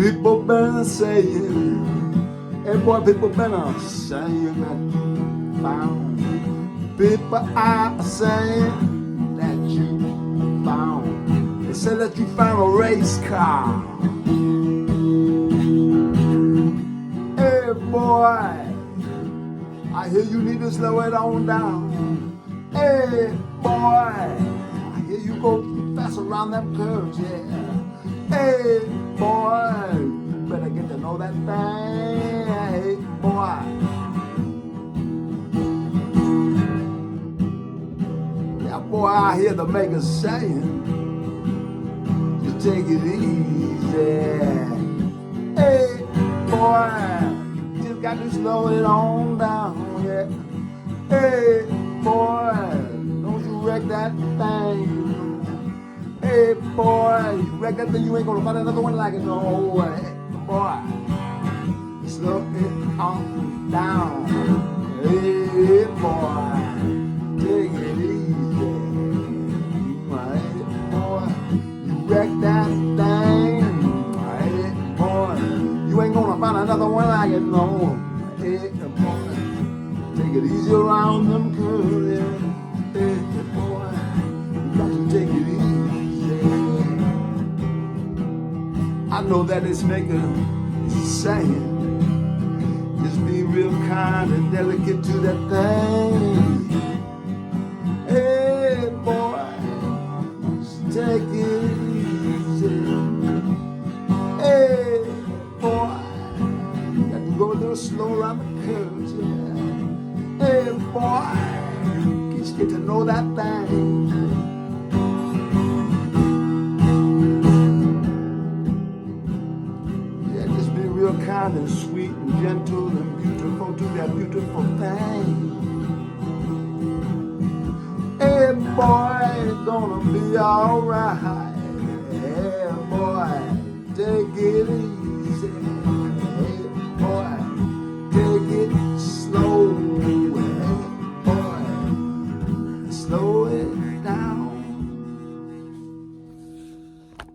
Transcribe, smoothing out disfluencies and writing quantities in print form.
People been saying, hey boy, people been saying that found. People are saying that you found. They say that you found a race car. Hey boy, I hear you need to slow it on down. Hey boy, I hear you go fast around them curves, yeah. Hey boy, you better get to know that thing. Hey boy. Yeah boy, I hear the makers saying, just take it easy. Hey boy, just got to slow it on down, yeah. Hey boy, don't you wreck that thing. Hey boy, you wreck that thing, you ain't gonna find another one like it, no way. Boy, slow it on down. Hey boy, take it easy. Hey boy, you wreck that thing. Hey boy, you ain't gonna find another one like it, no. Hey boy, take it easy around them curves, yeah. Hey boy, you got to take it easy. I know that this maker is saying, just be real kind and delicate to that thing. Hey boy, just take it easy. Hey boy, you got to go a little slow around the curves, yeah. Hey boy, just get to know that thing. Real kind and sweet and gentle and beautiful to that beautiful thing. Hey boy, it's gonna be alright.